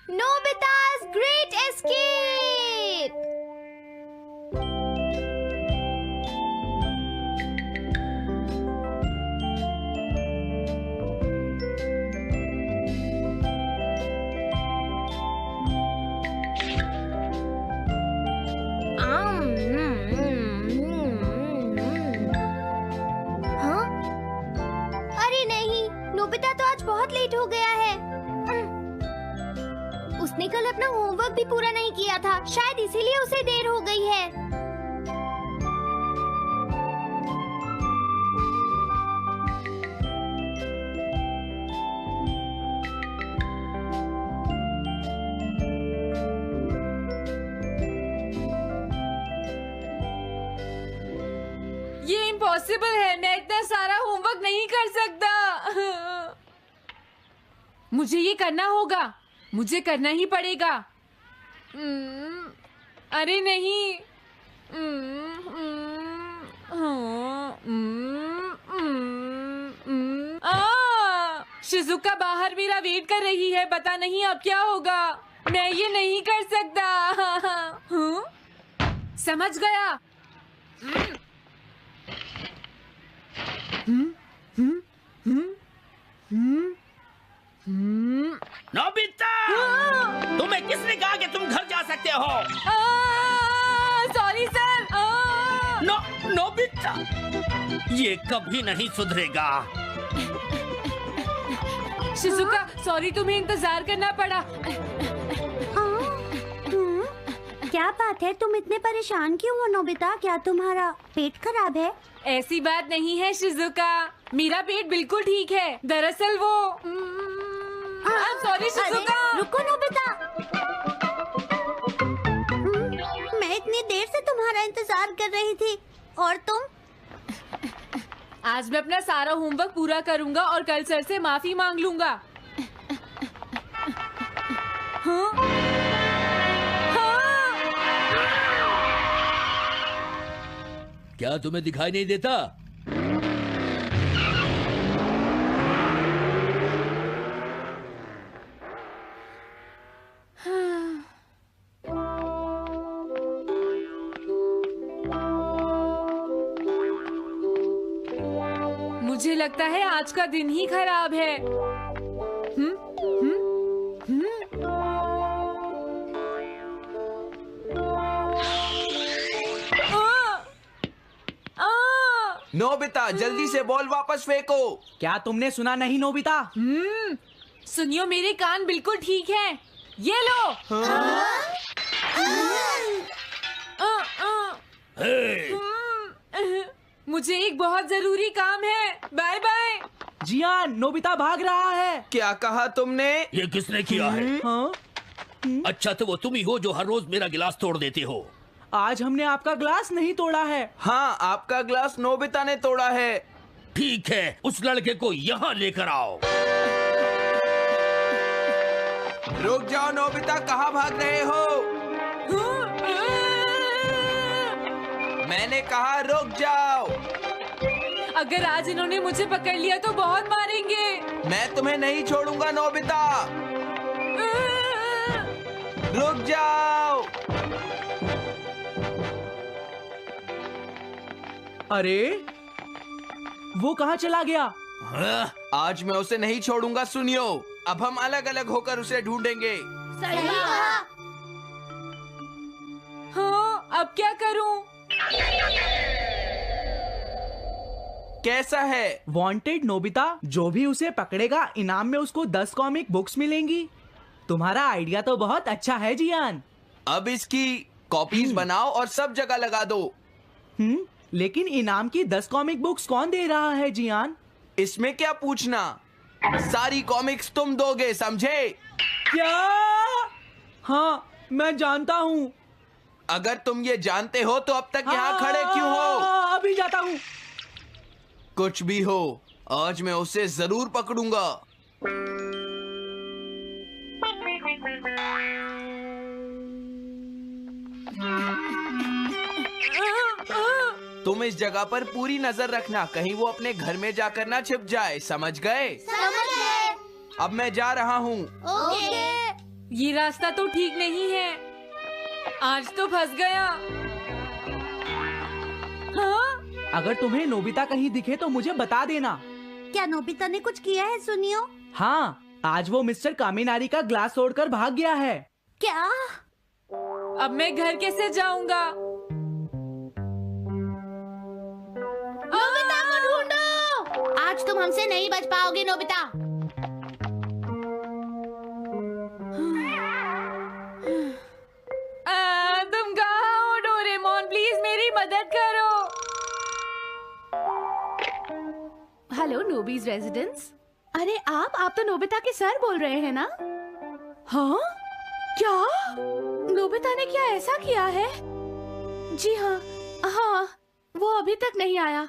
Nobita's Great Escape! हाँ? अरे नहीं, नोबिता तो आज बहुत लेट हो गया है। उसने कल अपना होमवर्क भी पूरा नहीं किया था, शायद इसीलिए उसे देर हो गई है। ये इम्पॉसिबल है, मैं इतना सारा होमवर्क नहीं कर सकता। मुझे ये करना होगा, मुझे करना ही पड़ेगा। अरे नहीं। शिजुका बाहर मेरा वेट कर रही है, पता नहीं अब क्या होगा। मैं ये नहीं कर सकता। समझ गया। नोबिता, तुम्हें किसने कहा कि तुम घर जा सकते हो? Sorry sir. नोबिता, ये कभी नहीं सुधरेगा। शिजुका, सॉरी, तुम्हें इंतजार करना पड़ा। क्या बात है, तुम इतने परेशान क्यों हो नोबिता? क्या तुम्हारा पेट खराब है? ऐसी बात नहीं है शिजुका, मेरा पेट बिल्कुल ठीक है। दरअसल वो सॉरी शिजुका। रुको नोबिता, मैं इतनी देर से तुम्हारा इंतजार कर रही थी और तुम? आज मैं अपना सारा होमवर्क पूरा करूंगा और कल सर से माफी मांग लूंगा। हाँ? क्या तुम्हें दिखाई नहीं देता? मुझे लगता है आज का दिन ही खराब है। नोबिता, जल्दी से बॉल वापस फेंको। क्या तुमने सुना नहीं नोबिता? सुनियो, मेरे कान बिल्कुल ठीक हैं। ये लो। मुझे एक बहुत जरूरी काम है। Bye bye. जियान, नोबिता भाग रहा है। क्या कहा तुमने? ये किसने किया है? हाँ? अच्छा, तो वो तुम ही हो जो हर रोज मेरा गिलास तोड़ देते हो। आज हमने आपका ग्लास नहीं तोड़ा है। हाँ, आपका ग्लास नोबिता ने तोड़ा है। ठीक है, उस लड़के को यहाँ लेकर आओ। रुक जाओ नोबिता, कहाँ भाग रहे हो? मैंने कहा रुक जाओ। अगर आज इन्होंने मुझे पकड़ लिया तो बहुत मारेंगे। मैं तुम्हें नहीं छोड़ूंगा नोबिता। रुक जाओ। अरे, वो कहाँ चला गया? आज मैं उसे नहीं छोड़ूंगा। सुनियो, अब हम अलग अलग होकर उसे ढूंढेंगे। सही कहा। हाँ, अब क्या करूं? कैसा है? वांटेड नोबिता, जो भी उसे पकड़ेगा इनाम में उसको 10 कॉमिक बुक्स मिलेंगी। तुम्हारा आइडिया तो बहुत अच्छा है जियान। अब इसकी कॉपीज बनाओ और सब जगह लगा दो। लेकिन इनाम की 10 कॉमिक बुक्स कौन दे रहा है जियान? इसमें क्या पूछना, सारी कॉमिक्स तुम दोगे, समझे? क्या? हाँ, मैं जानता हूँ। अगर तुम ये जानते हो तो अब तक यहाँ खड़े क्यों हो? अभी जाता हूँ। कुछ भी हो, आज मैं उसे जरूर पकड़ूंगा। तुम इस जगह पर पूरी नजर रखना, कहीं वो अपने घर में जाकर ना छिप जाए, समझ गए? समझ गए। अब मैं जा रहा हूँ। ओके। ये रास्ता तो ठीक नहीं है। आज तो फंस गया। हाँ? अगर तुम्हें नोबिता कहीं दिखे तो मुझे बता देना। क्या नोबिता ने कुछ किया है सुनियो? हाँ, आज वो मिस्टर कामिनारी का ग्लास तोड़कर भाग गया है। क्या? अब मैं घर कैसे जाऊंगा? नोबिता को ढूंढो। आज तुम हमसे नहीं बच पाओगे नोबिता। तुम कहाँ हो डोरेमोन? प्लीज मेरी मदद करो। Hello Nobi's residence. अरे आप तो नोबिता के सर बोल रहे हैं ना? हाँ? क्या? नोबिता ने क्या ऐसा किया है? जी हाँ, हाँ, वो अभी तक नहीं आया।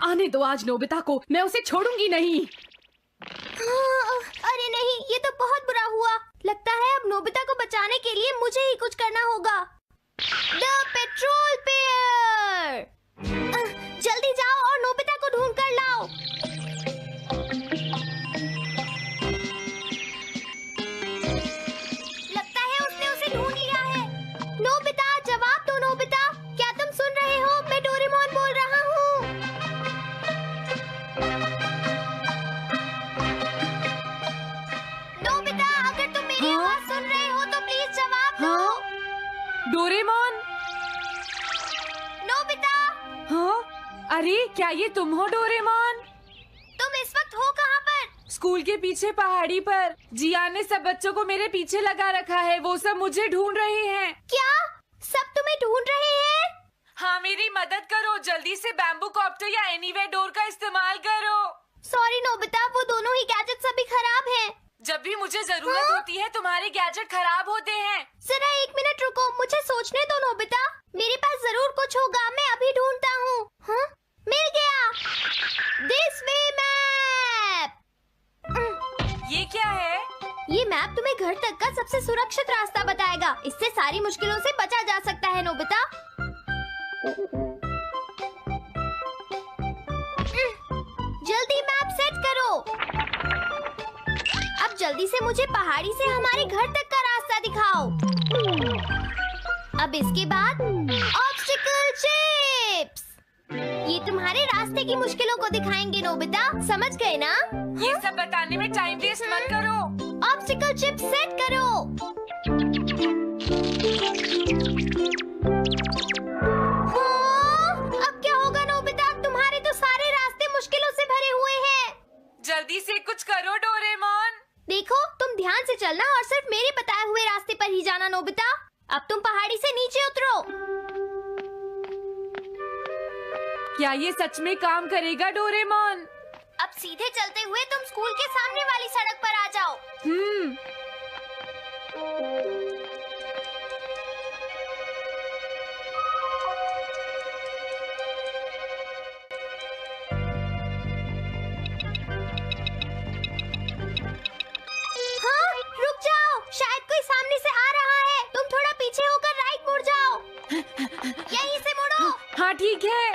आने दो आज नोबिता को, मैं उसे छोड़ूंगी नहीं। अरे नहीं, ये तो बहुत बुरा हुआ। लगता है अब नोबिता को बचाने के लिए मुझे ही कुछ करना होगा। The petrol pair! जल्दी जाओ और नोबिता को ढूंढ कर लाओ। लगता है उसने उसे ढूंढ लिया है। नोबिता, जवाब दो नोबिता। क्या तुम सुन रहे हो? मैं डोरेमोन बोल रहा हूँ। नोबिता, अगर तुम मेरी आवाज सुन रहे हो तो प्लीज जवाब दो। डोरेमोन? नोबिता, हाँ? अरे क्या ये तुम हो डोरेमोन? तुम इस वक्त हो कहाँ पर? स्कूल के पीछे पहाड़ी पर। जिया ने सब बच्चों को मेरे पीछे लगा रखा है। वो सब मुझे ढूंढ रहे हैं। क्या? सब तुम्हें ढूंढ रहे हैं? हाँ, मेरी मदद करो। जल्दी से बैम्बू कॉप्टर या एनीवेयर डोर का इस्तेमाल करो। सॉरी नोबिता, वो दोनों ही गैजेट्स अभी खराब हैं। जब भी मुझे जरूरत हाँ? होती है तुम्हारे गैजेट खराब होते हैं। जरा एक मिनट रुको, मुझे सोचने दो नोबिता। मेरे पास जरूर कुछ होगा, मैं अभी ढूंढता हूँ। हाँ? मिल गया। This way map. ये क्या है? ये मैप तुम्हें घर तक का सबसे सुरक्षित रास्ता बताएगा। इससे सारी मुश्किलों से बचा जा सकता है नोबिता। जल्दी मैप सेट करो। अब जल्दी से मुझे पहाड़ी से हमारे घर तक का रास्ता दिखाओ। अब इसके बाद ऑब्स्टिकल चिप्स। ये तुम्हारे रास्ते की मुश्किलों को दिखाएंगे नोबिता, समझ गए ना? ये सब बताने में टाइम वेस्ट मत करो। ऑब्स्टिकल चिप्स सेट करो। हाँ? अब क्या होगा नोबिता? तुम्हारे तो सारे रास्ते मुश्किलों से भरे हुए हैं। जल्दी से कुछ करो डोरेमोन। देखो, तुम ध्यान से चलना और सिर्फ मेरे बताए हुए रास्ते पर ही जाना नोबिता। अब तुम पहाड़ी से नीचे उतरो। क्या ये सच में काम करेगा डोरेमोन? अब सीधे चलते हुए तुम स्कूल के सामने वाली सड़क पर आ जाओ। हाँ, रुक जाओ, शायद कोई सामने से आ रहा है। तुम थोड़ा पीछे होकर राइट मुड़ जाओ। यहीं से मुड़ो। हाँ ठीक है।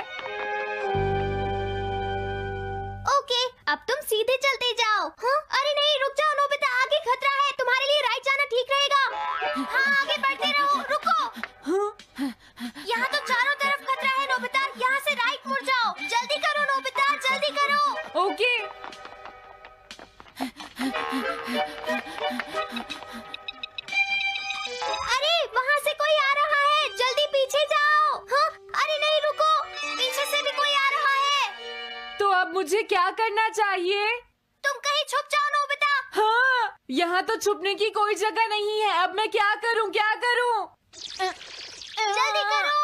ओके, अब तुम सीधे चलते जाओ। हाँ? अरे नहीं, रुक जाओ नोबिता, आगे खतरा है। तुम्हारे लिए राइट जाना ठीक रहेगा। हाँ, आगे बढ़ते रहो। रुको, यहाँ तो चारों तरफ खतरा है नोबिता। यहाँ से राइट मुड़ जाओ। जल्दी करो नोबिता, जल्दी करो। ओके। अरे वहाँ से कोई आ रहा है, जल्दी पीछे जाओ। हाँ? अरे नहीं, रुको, पीछे से भी कोई आ रहा है। तो अब मुझे क्या करना चाहिए? तुम कहीं छुप जाओ नोबिता। हाँ, यहाँ तो छुपने की कोई जगह नहीं है। अब मैं क्या करूँ, क्या करूँ? जल्दी करो।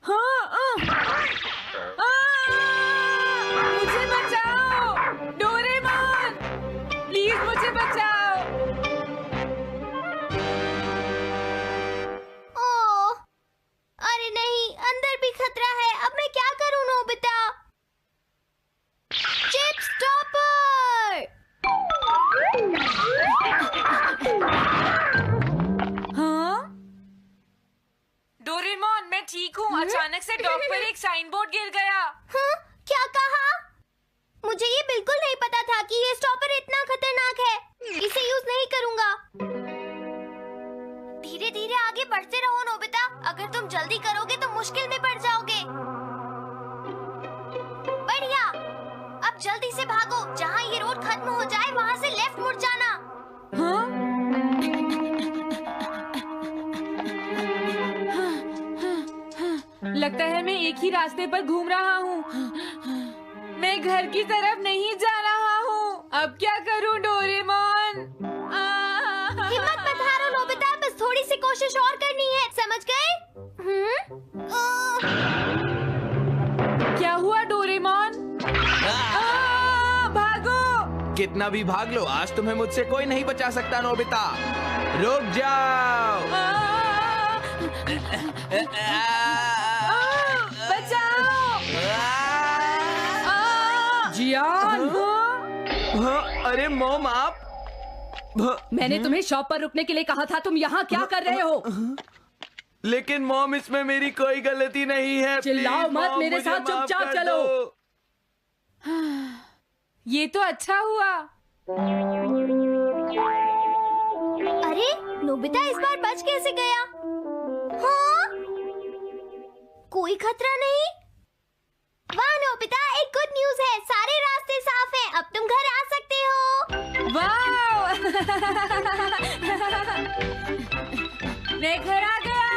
हाँ, मुझे बचाओ डोरेमोन, प्लीज मुझे बचाओ। ओह, अरे नहीं, अंदर भी खतरा है। अब मैं क्या करूं नोबिता? Chip stopper! हाँ? डोरेमोन, मैं ठीक हूँ। अचानक से डॉक पर एक साइन बोर्ड गिर गया। हाँ? क्या कहा? मुझे ये बिल्कुल नहीं पता था कि ये जल्दी करोगे तो मुश्किल में पड़ जाओगे। बढ़िया, अब जल्दी से भागो। जहाँ ये रोड खत्म हो जाए वहाँ से लेफ्ट मुड़ जाना। हाँ? लगता है मैं एक ही रास्ते पर घूम रहा हूँ। मैं घर की तरफ नहीं जा रहा हूँ। अब क्या करूँ डोरेमोन? हिम्मत मत हारो नोबिता, बस थोड़ी सी कोशिश और करनी है, समझ गए? क्या हुआ डोरेमोन? भागो! कितना भी भाग लो, आज तुम्हें मुझसे कोई नहीं बचा सकता नोबिता। रुक जाओ। बचाओ! जियान! अरे मॉम, आप मैंने तुम्हें शॉप पर रुकने के लिए कहा था, तुम यहाँ क्या कर रहे हो? लेकिन मॉम, इसमें मेरी कोई गलती नहीं है। चिल्लाओ प्लीज, मत, मॉम, मेरे मुझे साथ माफ चुपचाप कर चलो। दो। ये तो अच्छा हुआ। अरे नोबिता इस बार बच कैसे गया? हाँ? कोई खतरा नहीं? वाह नोबिता, एक गुड न्यूज है, सारे रास्ते साफ हैं, अब तुम घर आ सकते हो। वाह! मैं घर आ गया।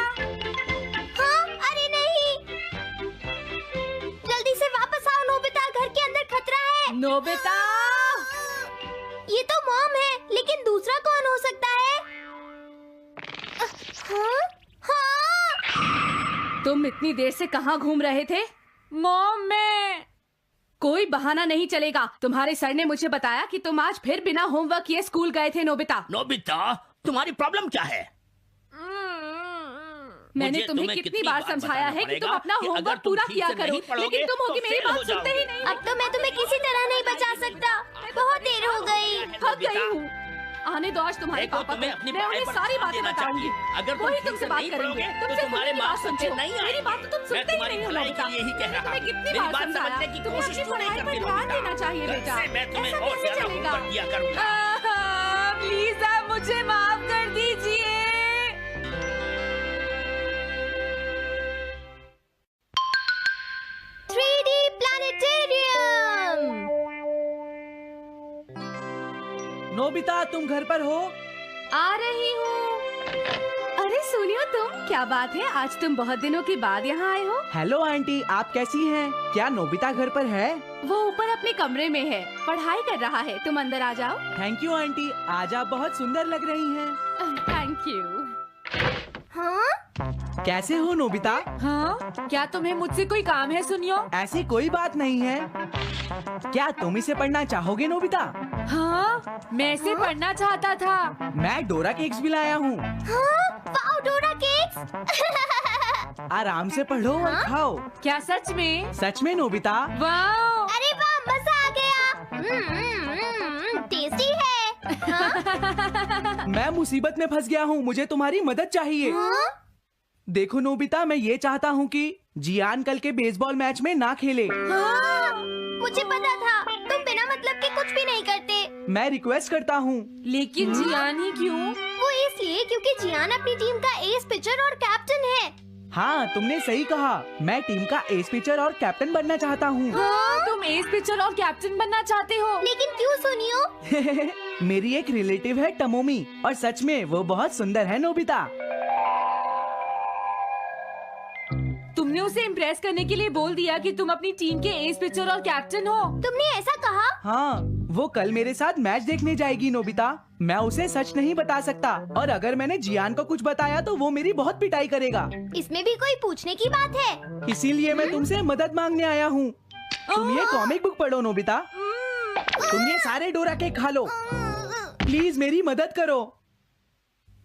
हाँ? अरे नहीं, जल्दी से वापस आओ नोबिता, घर के अंदर खतरा है। नोबिता! ये तो मॉम है, लेकिन दूसरा कौन हो सकता है? हाँ? हाँ? तुम इतनी देर से कहाँ घूम रहे थे? मॉम, मैं कोई बहाना नहीं चलेगा। तुम्हारे सर ने मुझे बताया कि तुम आज फिर बिना होमवर्क किए स्कूल गए थे नोबिता। नोबिता, तुम्हारी प्रॉब्लम क्या है? मैंने तुम्हें कितनी बार समझाया है कि तुम अपना होमवर्क पूरा किया करो, लेकिन तुम होगी मेरी बात सुनते ही नहीं। अब तो मैं तुम्हें किसी तरह नहीं बचा सकता, बहुत देर हो गई। थक गई हूँ। आने दो आज तुम्हारे देखो, पापा तुम्हें को, अपनी मैं पढ़ाई उन्हें पर सारी ध्यान बातें देना बताऊंगी। चाहिए। अगर तुम वही ठीक तुमसे से बात नहीं करेंगे, पढ़ोगे, तो तुमसे तुम्हारे खुद की बात मार्क्स सुनते अच्छे हो। नहीं मेरी आएंगे। बात तो तुम मैं सुनते ही तुम्हारी नहीं हो भलाई नोबिता। के लिए ही कह रहा तुम्हें हूँ। कितनी मेरी बार बात समझाया, समझने की तुम्हें कोशिश अपनी क्यों नहीं पढ़ाई पर करती ध्यान नोबिता? देना चाहिए कल बेटा। से मैं तुम्हें ऐसा और कैसे ज्यादा चलेगा? होमवर्क दिया करूंगा। प्लीज आप मुझे माफ कर दीजिए। 3D planetarium. नोबिता, तुम घर पर हो? आ रही हूँ। अरे सुनियो तुम, क्या बात है, आज तुम बहुत दिनों के बाद यहाँ आए हो? हेलो आंटी, आप कैसी हैं? क्या नोबिता घर पर है? वो ऊपर अपने कमरे में है, पढ़ाई कर रहा है। तुम अंदर आ जाओ। थैंक यू आंटी, आज आप बहुत सुंदर लग रही हैं। Thank you. हाँ? कैसे हो नोबिता? हाँ? क्या तुम्हें मुझसे कोई काम है सुनियो? ऐसी कोई बात नहीं है। क्या तुम इसे पढ़ना चाहोगे नोबिता? हाँ? मैं इसे पढ़ना चाहता था। मैं डोरा केक्स भी लाया हूँ। हाँ? वाओ, डोरा केक्स। आराम से पढ़ो और खाओ। क्या सच में? सच में नोबिता? वाह! अरे वाह, मजा आ गया। टेस्टी है। हाँ? मैं मुसीबत में फंस गया हूँ, मुझे तुम्हारी मदद चाहिए। हाँ? देखो नोबिता, मैं ये चाहता हूँ कि जियान कल के बेसबॉल मैच में ना खेले। हाँ? मुझे पता था, तुम बिना मतलब के कुछ भी नहीं करते। मैं रिक्वेस्ट करता हूँ। लेकिन जियान ही क्यों? वो इसलिए क्योंकि जियान अपनी टीम का एस पिचर और कैप्टन है। हाँ, तुमने सही कहा। मैं टीम का एस पिचर और कैप्टन बनना चाहता हूँ। हाँ? तुम एस पिचर और कैप्टन बनना चाहते हो? लेकिन क्यों सुनियो? मेरी एक रिलेटिव है टमोमी, और सच में वो बहुत सुंदर है नोबिता। तुमने उसे इम्प्रेस करने के लिए बोल दिया कि तुम अपनी टीम के एस पिचर और कैप्टन हो। तुमने ऐसा कहा? हाँ, वो कल मेरे साथ मैच देखने जाएगी नोबिता। मैं उसे सच नहीं बता सकता, और अगर मैंने जियान को कुछ बताया तो वो मेरी बहुत पिटाई करेगा। इसमें भी कोई पूछने की बात है? इसीलिए मैं तुमसे मदद मांगने आया हूँ। तुम ये कॉमिक बुक पढ़ो नोबिता। तुम ये सारे डोरा केक खा लो। प्लीज मेरी मदद करो।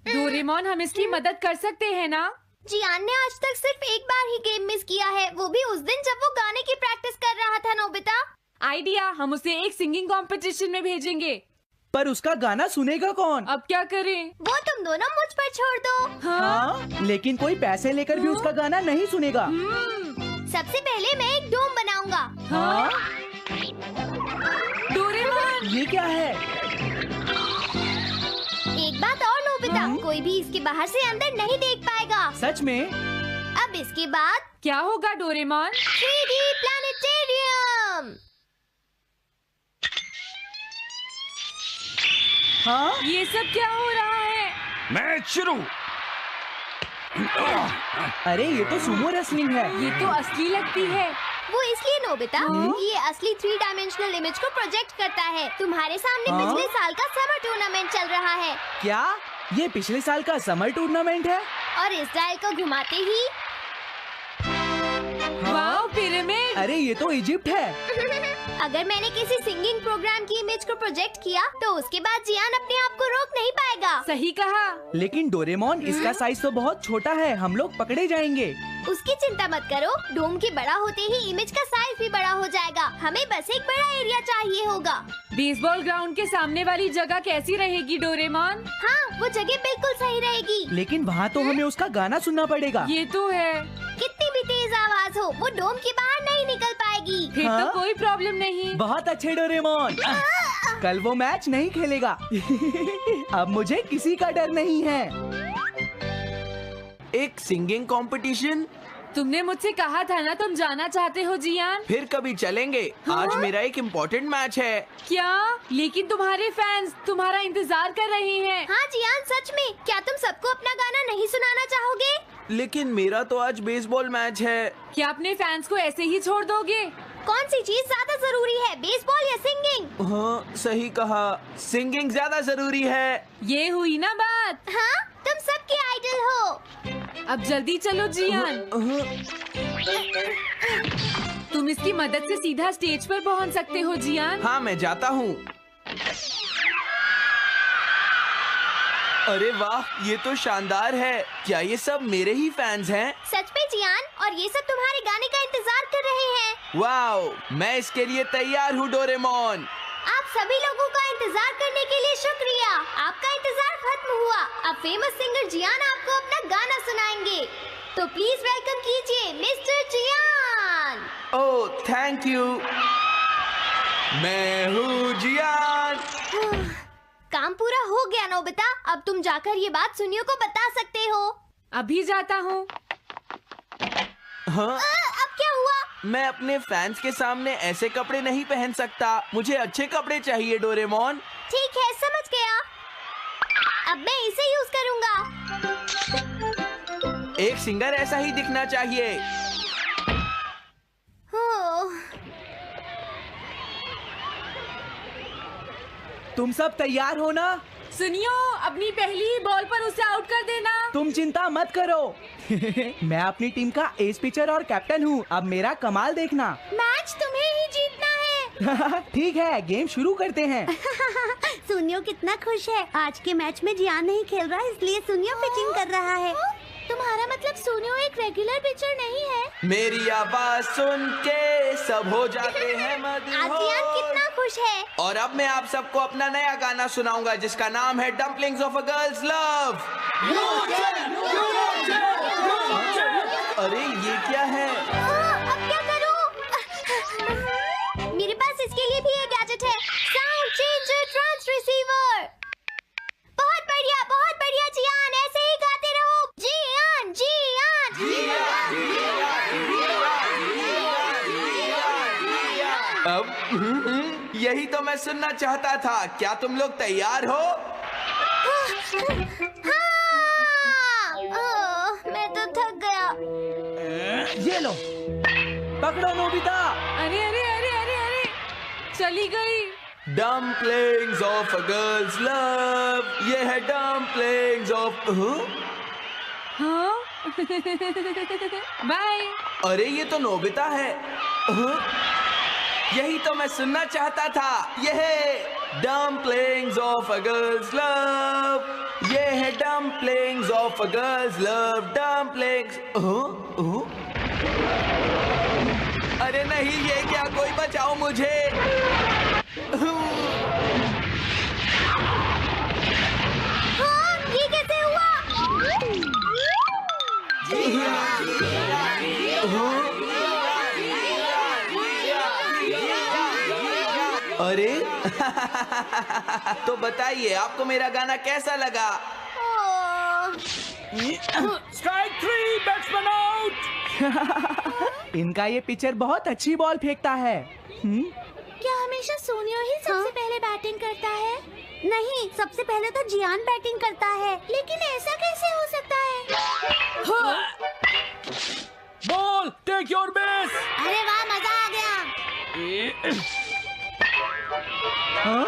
डोरेमोन, हम इसकी मदद कर सकते हैं ना? जियान ने आज तक सिर्फ एक बार ही गेम मिस किया है, वो भी उस दिन जब वो गाने की प्रैक्टिस कर रहा था नोबिता। आइडिया, हम उसे एक सिंगिंग कंपटीशन में भेजेंगे। पर उसका गाना सुनेगा कौन? अब क्या करें? वो तुम दोनों मुझ पर छोड़ दो। हाँ, लेकिन कोई पैसे लेकर भी उसका गाना नहीं सुनेगा। सबसे पहले मैं एक डोम बनाऊंगा। हाँ? डोरेमोन! ये क्या है? एक बात और नोबिता, कोई भी इसके बाहर से अंदर नहीं देख पाएगा। सच में? अब इसके बाद क्या होगा डोरेमोन? 3D planetarium. हाँ ये सब क्या हो रहा है? मैच शुरू। अरे ये तो सुमो रेसलिंग है। ये तो असली लगती है। वो इसलिए नोबिता, ये असली 3 डायमेंशनल इमेज को प्रोजेक्ट करता है। तुम्हारे सामने हाँ? पिछले साल का समर टूर्नामेंट चल रहा है क्या ये पिछले साल का समर टूर्नामेंट है? और इस डायल को घुमाते ही वाओ, पिरामिड। अरे ये तो इजिप्ट है। अगर मैंने किसी सिंगिंग प्रोग्राम की इमेज को प्रोजेक्ट किया तो उसके बाद जियान अपने आप को रोक नहीं पाएगा। सही कहा। लेकिन डोरेमोन इसका साइज तो बहुत छोटा है, हम लोग पकड़े जाएंगे। उसकी चिंता मत करो, डोम के बड़ा होते ही इमेज का साइज भी बड़ा हो जाएगा। हमें बस एक बड़ा एरिया चाहिए होगा। बेसबॉल ग्राउंड के सामने वाली जगह कैसी रहेगी डोरेमोन? हाँ, वो जगह बिल्कुल सही रहेगी। लेकिन वहाँ तो हमें उसका गाना सुनना पड़ेगा। ये तो है। कितनी भी तेज आवाज हो, वो डोम के बाहर नहीं निकल पाएगी। फिर हाँ? तो कोई प्रॉब्लम नहीं। बहुत अच्छे डोरेमोन। कल वो मैच नहीं खेलेगा। अब मुझे किसी का डर नहीं है। एक सिंगिंग कंपटीशन? तुमने मुझसे कहा था ना तुम जाना चाहते हो जियान। फिर कभी चलेंगे। आज मेरा एक इम्पोर्टेंट मैच है। क्या? लेकिन तुम्हारे फैंस तुम्हारा इंतजार कर रहे हैं। हाँ जियान, सच में क्या तुम सबको अपना गाना नहीं सुनाना चाहोगे? लेकिन मेरा तो आज बेसबॉल मैच है। क्या अपने फैंस को ऐसे ही छोड़ दोगे? कौन सी चीज ज्यादा जरूरी है, बेसबॉल या सिंगिंग? हाँ सही कहा, सिंगिंग ज्यादा जरूरी है। ये हुई ना बात। हाँ, तुम सबके आइडल हो। अब जल्दी चलो जियान। तुम इसकी मदद से सीधा स्टेज पर पहुंच सकते हो जियान। हाँ मैं जाता हूँ। अरे वाह, ये तो शानदार है। क्या ये सब मेरे ही फैंस हैं? सच में जियान, और ये सब तुम्हारे गाने का इंतजार कर रहे हैं। वाओ, मैं इसके लिए तैयार हूँ डोरेमोन। आप सभी लोगों का इंतजार करने के लिए शुक्रिया। आपका इंतजार खत्म हुआ। अब फेमस सिंगर जियान आपको अपना गाना सुनाएंगे। तो प्लीज वेलकम कीजिए mister Gyan. Oh thank you. मैं हूँ जियान। काम पूरा हो गया नोबिता। अब तुम जाकर ये बात सुनियो को बता सकते हो। अभी जाता हूँ। हाँ, अब क्या हुआ? मैं अपने फैंस के सामने ऐसे कपड़े नहीं पहन सकता। मुझे अच्छे कपड़े चाहिए डोरेमोन। ठीक है, समझ गया। अब मैं इसे यूज करूंगा। एक सिंगर ऐसा ही दिखना चाहिए। ओह, तुम सब तैयार हो ना? सुनियो, अपनी पहली ही बॉल पर उसे आउट कर देना। तुम चिंता मत करो। मैं अपनी टीम का एस पिचर और कैप्टन हूँ। अब मेरा कमाल देखना। मैच तुम्हें ही जीतना है। ठीक है, गेम शुरू करते हैं। सुनियो कितना खुश है। आज के मैच में जियान नहीं खेल रहा, इसलिए सुनियो पिचिंग कर रहा है। तुम्हारा मतलब सुनियो एक रेगुलर पिचर नहीं है? मेरी आवाज सुन के सब हो जाते हैं आज जियान मदहोश। कितना खुश है। और अब मैं आप सबको अपना नया गाना सुनाऊंगा जिसका नाम है dumplings of a girls love. अरे ये क्या है? अब क्या करूं? मेरे पास इसके लिए भी एक गैजेट है, साउंड चेंजर ट्रांस रिसीवर। बहुत बढ़िया जियान, ऐसे ही गाते रहो। जियान अब यही तो मैं सुनना चाहता था। क्या तुम लोग तैयार हो? हाँ। मैं तो थक गया। ये लो, पकड़ो नोबिता। अरे अरे अरे अरे अरे, चली गई। Dumplings of a girls love. ये है डम्पलिंग्स ऑफ। हाँ? बाय। अरे ये तो नोबिता है। यही तो मैं सुनना चाहता था। ये है dumplings of a girls love. ये है dumplings of a girls love. Dumplings. अरे नहीं, ये क्या? कोई बचाओ मुझे। हाँ, ये कैसे हुआ? अरे तो बताइए आपको मेरा गाना कैसा लगा? ओह, स्ट्राइक 3, बैट्समैन आउट। इनका ये पिचर बहुत अच्छी बॉल फेंकता है। क्या हमेशा सोनियो ही सबसे पहले बैटिंग करता है? नहीं, सबसे पहले तो जियान बैटिंग करता है। लेकिन ऐसा कैसे हो सकता है? Ball, take your base. अरे वाह, मजा आ गया। हाँ?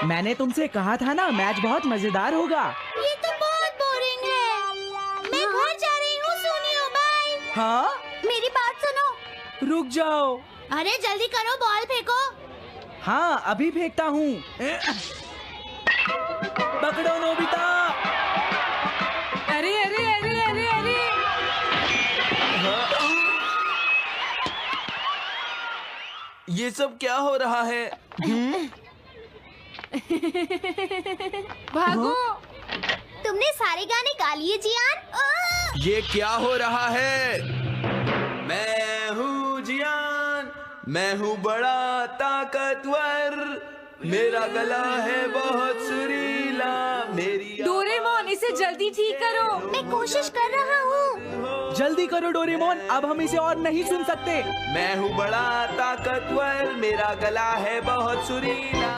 मैंने तुमसे कहा था ना, मैच बहुत मजेदार होगा। ये तो बहुत बोरिंग है। मैं घर जा रही हूँ सोनियो, बाय। हाँ? मेरी बात सुनो। रुक जाओ। अरे जल्दी करो, बॉल फेंको। हाँ, अभी फेंकता हूँ। पकड़ो नोबिता। अरे अरे अरे अरे अरे ये सब क्या हो रहा है? भागो। तुमने सारे गाने गा लिए जियान? ये क्या हो रहा है? मैं हूँ जियान, मैं हूँ बड़ा ताकतवर, मेरा गला है बहुत सुरीला, मेरी डोरेमोन, इसे जल्दी ठीक करो। मैं कोशिश कर रहा हूँ। जल्दी करो डोरेमोन, अब हम इसे और नहीं सुन सकते। मैं हूँ बड़ा ताकतवर, मेरा गला है बहुत सुरीला।